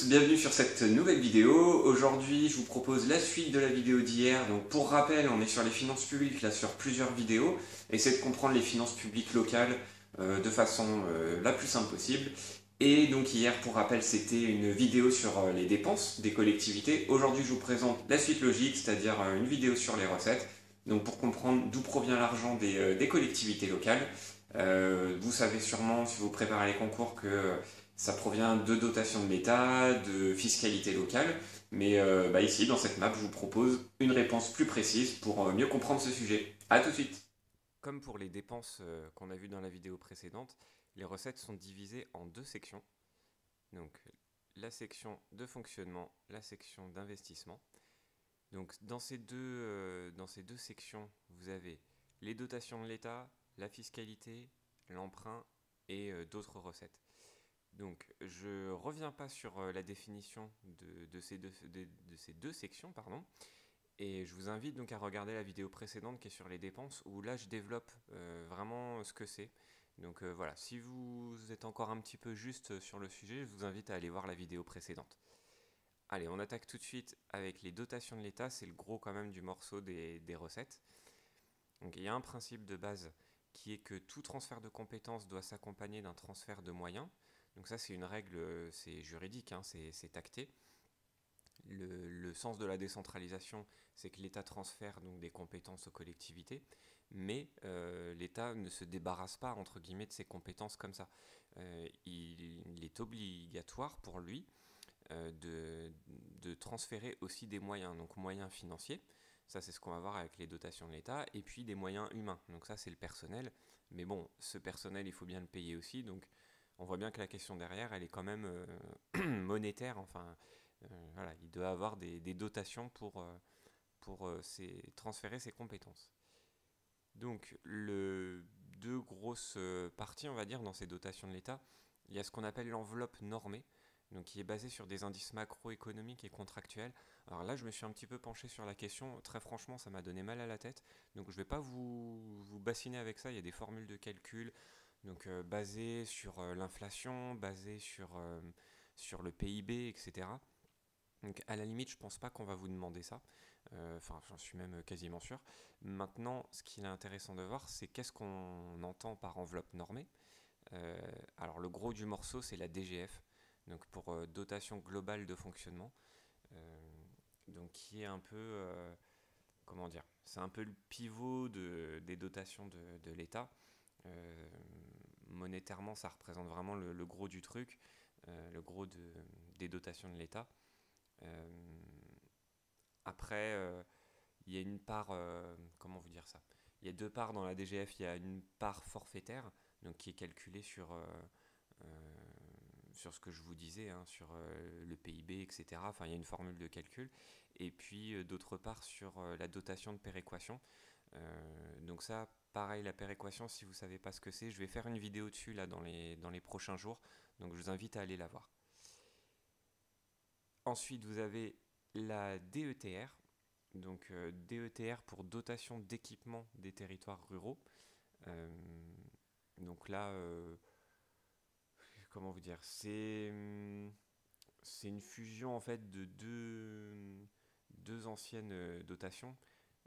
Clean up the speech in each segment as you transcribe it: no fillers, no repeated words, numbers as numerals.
tous, bienvenue sur cette nouvelle vidéo. Aujourd'hui, je vous propose la suite de la vidéo d'hier. Donc, pour rappel, on est sur les finances publiques, là, sur plusieurs vidéos. Essayez de comprendre les finances publiques locales de façon la plus simple possible. Et donc, hier, pour rappel, c'était une vidéo sur les dépenses des collectivités. Aujourd'hui, je vous présente la suite logique, c'est-à-dire une vidéo sur les recettes. Donc, pour comprendre d'où provient l'argent des collectivités locales. Vous savez sûrement, si vous préparez les concours, que ça provient de dotations de l'État, de fiscalité locale, mais ici, dans cette map, je vous propose une réponse plus précise pour mieux comprendre ce sujet. A tout de suite. Comme pour les dépenses qu'on a vues dans la vidéo précédente, les recettes sont divisées en deux sections. Donc, la section de fonctionnement, la section d'investissement. Donc, dans ces deux sections, vous avez les dotations de l'État, la fiscalité, l'emprunt et d'autres recettes. Donc, je ne reviens pas sur la définition de ces deux sections, pardon, et je vous invite donc à regarder la vidéo précédente qui est sur les dépenses, où là je développe vraiment ce que c'est. Donc voilà, si vous êtes encore un petit peu juste sur le sujet, je vous invite à aller voir la vidéo précédente. Allez, on attaque tout de suite avec les dotations de l'État, c'est le gros quand même du morceau des recettes. Donc il y a un principe de base qui est que tout transfert de compétences doit s'accompagner d'un transfert de moyens. Donc ça c'est une règle, c'est juridique, hein, c'est acté. Le sens de la décentralisation, c'est que l'État transfère donc des compétences aux collectivités, mais l'État ne se débarrasse pas entre guillemets de ses compétences comme ça. Il est obligatoire pour lui de transférer aussi des moyens, donc moyens financiers. Ça, c'est ce qu'on va voir avec les dotations de l'État, et puis des moyens humains. Donc ça, c'est le personnel. Mais bon, ce personnel, il faut bien le payer aussi. Donc on voit bien que la question derrière, elle est quand même monétaire. Enfin, voilà, il doit avoir des dotations pour transférer ses compétences. Donc, deux grosses parties, on va dire, dans ces dotations de l'État. Il y a ce qu'on appelle l'enveloppe normée, donc qui est basée sur des indices macroéconomiques et contractuels. Alors là, je me suis un petit peu penché sur la question. Très franchement, ça m'a donné mal à la tête. Donc, je ne vais pas vous bassiner avec ça. Il y a des formules de calcul, donc basées sur l'inflation, basées sur le PIB, etc. Donc à la limite, je pense pas qu'on va vous demander ça. Enfin, j'en suis même quasiment sûr. Maintenant, ce qu'il est intéressant de voir, c'est qu'est-ce qu'on entend par enveloppe normée. Alors le gros du morceau, c'est la DGF, donc pour dotation globale de fonctionnement, donc qui est un peu, comment dire, c'est un peu le pivot des dotations de l'État. Euh, Monétairement, ça représente vraiment le gros du truc, le gros des dotations de l'État. Euh, Après, il y a une part, comment vous dire ça? Il y a deux parts dans la DGF. Il y a une part forfaitaire, donc qui est calculée sur ce que je vous disais, hein, sur le PIB, etc. Enfin, il y a une formule de calcul. Et puis, d'autre part, sur la dotation de péréquation. Donc ça, pareil, la péréquation, si vous ne savez pas ce que c'est, je vais faire une vidéo dessus là, dans les prochains jours. Donc, je vous invite à aller la voir. Ensuite, vous avez la DETR, donc DETR pour dotation d'équipement des territoires ruraux. Euh, donc là, comment vous dire, c'est une fusion en fait de deux anciennes dotations,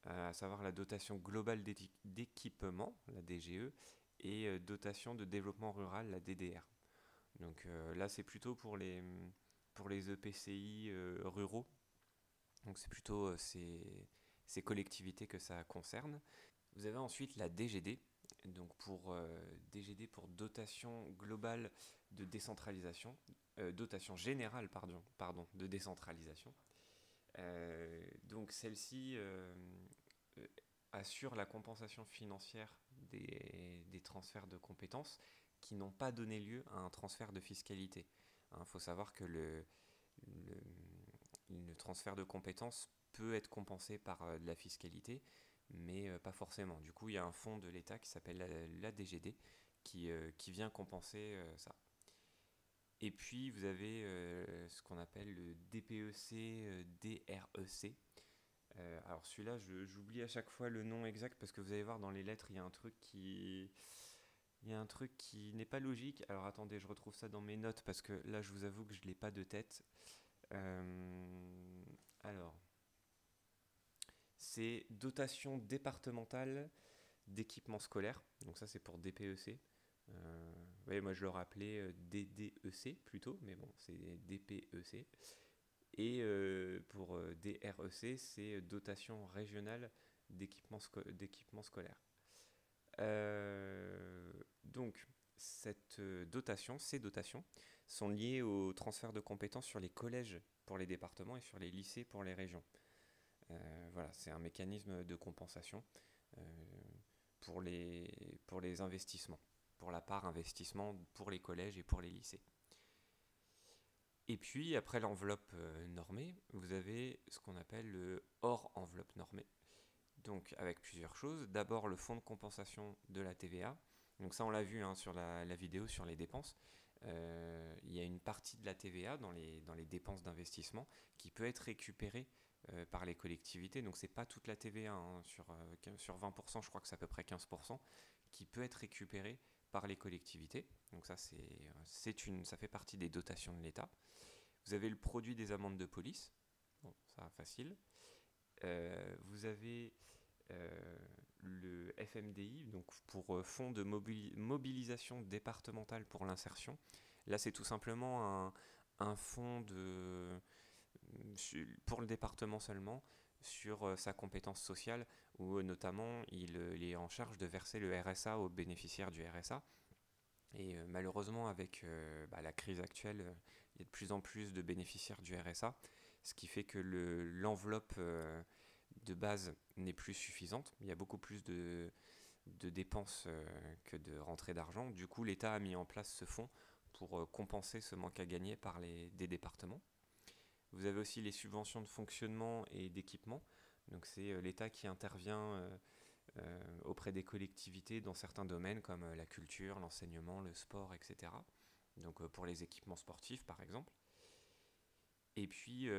à savoir la dotation globale d'équipement, la DGE, et dotation de développement rural, la DDR. Donc là, c'est plutôt pour les EPCI ruraux. Donc c'est plutôt ces collectivités que ça concerne. Vous avez ensuite la DGD, donc pour DGD pour dotation globale de décentralisation, dotation générale pardon, de décentralisation. Donc celle-ci assure la compensation financière des transferts de compétences qui n'ont pas donné lieu à un transfert de fiscalité. Il faut savoir que le transfert de compétences peut être compensé par de la fiscalité, mais pas forcément. Du coup, il y a un fonds de l'État qui s'appelle la DGD qui vient compenser ça. Et puis, vous avez ce qu'on appelle le DPEC, DREC. Alors celui-là, j'oublie à chaque fois le nom exact parce que vous allez voir dans les lettres, il y a un truc Il y a un truc qui n'est pas logique. Alors attendez, je retrouve ça dans mes notes parce que là, je vous avoue que je ne l'ai pas de tête. Euh, alors, c'est dotation départementale d'équipement scolaire. Donc ça, c'est pour DPEC. Ouais, moi, je l'aurais appelé DDEC plutôt, mais bon, c'est DPEC. Et pour DREC, c'est dotation régionale d'équipement scolaire. Donc, ces dotations sont liées au transfert de compétences sur les collèges pour les départements et sur les lycées pour les régions. Voilà, c'est un mécanisme de compensation euh, pour les investissements, pour la part investissement pour les collèges et pour les lycées. Et puis, après l'enveloppe normée, vous avez ce qu'on appelle le hors enveloppe normée. Donc, avec plusieurs choses. D'abord, le fonds de compensation de la TVA. Donc ça, on l'a vu hein, sur la vidéo sur les dépenses. Il y a une partie de la TVA dans les dépenses d'investissement qui peut être récupérée par les collectivités. Donc c'est pas toute la TVA, hein, sur 20%, je crois que c'est à peu près 15%, qui peut être récupérée par les collectivités. Donc ça, ça fait partie des dotations de l'État. Vous avez le produit des amendes de police. Bon, ça facile. Vous avez le FMDI, donc pour Fonds de mobilisation départementale pour l'insertion. Là, c'est tout simplement un fonds pour le département seulement sur sa compétence sociale, où notamment il est en charge de verser le RSA aux bénéficiaires du RSA. Et malheureusement, avec la crise actuelle, il y a de plus en plus de bénéficiaires du RSA, ce qui fait que l'enveloppe de base n'est plus suffisante. Il y a beaucoup plus de dépenses que de rentrées d'argent. Du coup, l'État a mis en place ce fonds pour compenser ce manque à gagner par des départements. Vous avez aussi les subventions de fonctionnement et d'équipement. Donc c'est l'État qui intervient auprès des collectivités dans certains domaines comme la culture, l'enseignement, le sport, etc. Donc pour les équipements sportifs par exemple. Et puis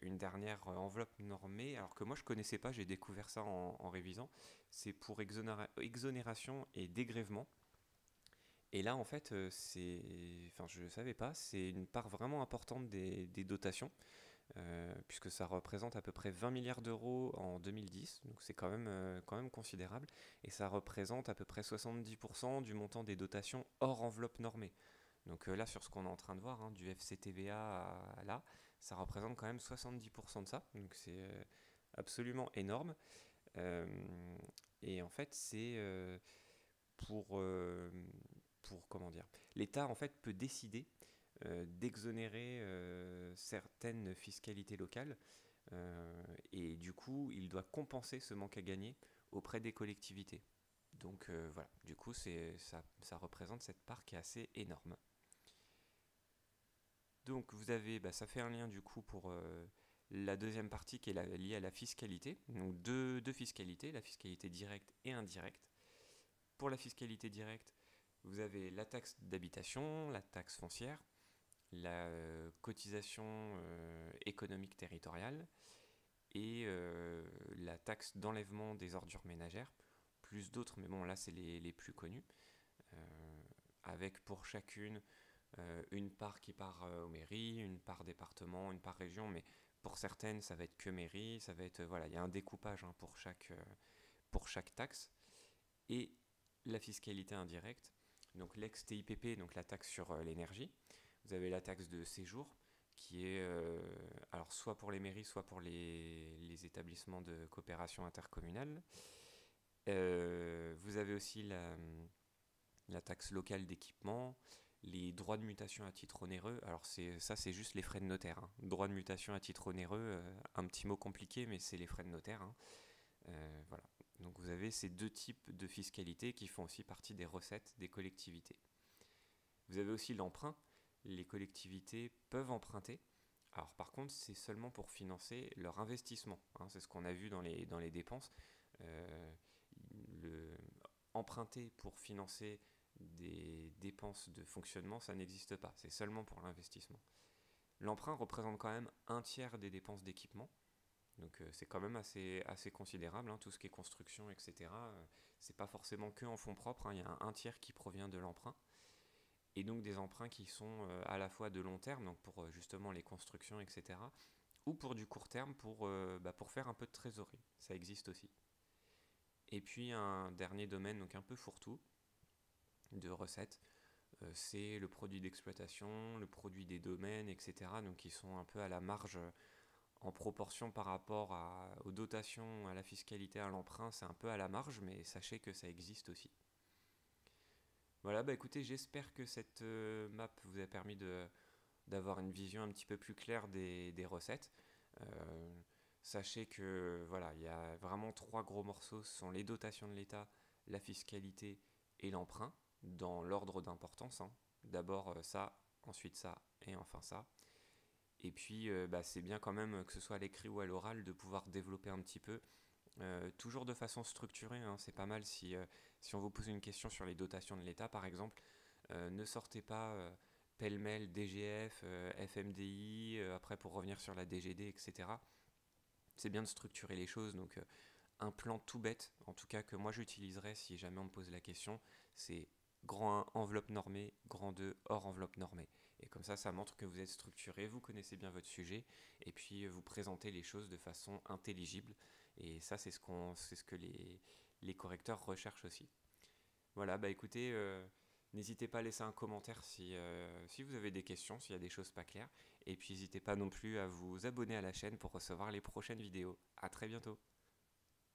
une dernière enveloppe normée, alors que moi je connaissais pas, j'ai découvert ça en révisant, c'est pour exonération et dégrèvement. Et là en fait, enfin je ne savais pas, c'est une part vraiment importante des dotations, puisque ça représente à peu près 20 milliards d'euros en 2010, donc c'est quand même considérable, et ça représente à peu près 70% du montant des dotations hors enveloppe normée. Donc là, sur ce qu'on est en train de voir, hein, du FCTVA à là, ça représente quand même 70% de ça. Donc c'est absolument énorme. Euh, et en fait, c'est pour, euh, comment dire, l'État en fait peut décider d'exonérer certaines fiscalités locales. Et du coup, il doit compenser ce manque à gagner auprès des collectivités. Donc voilà, du coup, ça représente cette part qui est assez énorme. Donc vous avez, ça fait un lien du coup pour la deuxième partie qui est liée à la fiscalité. Donc deux fiscalités, la fiscalité directe et indirecte. Pour la fiscalité directe, vous avez la taxe d'habitation, la taxe foncière, la cotisation économique territoriale et la taxe d'enlèvement des ordures ménagères, plus d'autres, mais bon là c'est les plus connus, avec pour chacune une part qui part aux mairies, une part département, une part région, mais pour certaines, ça va être que mairie, ça va être, voilà, il y a un découpage hein, pour chaque taxe. Et la fiscalité indirecte, donc l'ex-TIPP, donc la taxe sur l'énergie. Vous avez la taxe de séjour, qui est alors soit pour les mairies, soit pour les établissements de coopération intercommunale. Vous avez aussi la taxe locale d'équipement, les droits de mutation à titre onéreux. Alors c'est juste les frais de notaire. Hein. Droit de mutation à titre onéreux, un petit mot compliqué, mais c'est les frais de notaire. Hein. Voilà. Donc vous avez ces deux types de fiscalité qui font aussi partie des recettes des collectivités. Vous avez aussi l'emprunt. Les collectivités peuvent emprunter. Alors par contre, c'est seulement pour financer leur investissement. Hein. C'est ce qu'on a vu dans les dépenses. Euh, le, Emprunter pour financer des dépenses de fonctionnement, ça n'existe pas. C'est seulement pour l'investissement. L'emprunt représente quand même un tiers des dépenses d'équipement. Donc c'est quand même assez considérable, hein, tout ce qui est construction, etc. C'est pas forcément que en fonds propres, hein, il y a un tiers qui provient de l'emprunt. Et donc des emprunts qui sont à la fois de long terme, donc pour justement les constructions, etc. Ou pour du court terme, pour faire un peu de trésorerie. Ça existe aussi. Et puis un dernier domaine, donc un peu fourre-tout, de recettes, c'est le produit d'exploitation, le produit des domaines, etc. Donc qui sont un peu à la marge en proportion par rapport aux dotations, à la fiscalité, à l'emprunt, c'est un peu à la marge, mais sachez que ça existe aussi. Voilà, bah écoutez, j'espère que cette map vous a permis d'avoir une vision un petit peu plus claire des recettes. Euh, Sachez que voilà, il y a vraiment trois gros morceaux, ce sont les dotations de l'État, la fiscalité et l'emprunt, dans l'ordre d'importance, hein. D'abord ça, ensuite ça, et enfin ça. Et puis c'est bien quand même que ce soit à l'écrit ou à l'oral de pouvoir développer un petit peu, toujours de façon structurée, hein. C'est pas mal si on vous pose une question sur les dotations de l'État par exemple, ne sortez pas pêle-mêle DGF, FMDI, après pour revenir sur la DGD, etc. C'est bien de structurer les choses, donc un plan tout bête, en tout cas que moi j'utiliserais si jamais on me pose la question, c'est grand 1 enveloppe normée, grand 2 hors enveloppe normée. Et comme ça montre que vous êtes structuré, vous connaissez bien votre sujet, et puis vous présentez les choses de façon intelligible. Et ça c'est ce que les correcteurs recherchent aussi. Voilà, bah écoutez, n'hésitez pas à laisser un commentaire si vous avez des questions, s'il y a des choses pas claires. Et puis n'hésitez pas non plus à vous abonner à la chaîne pour recevoir les prochaines vidéos. A très bientôt.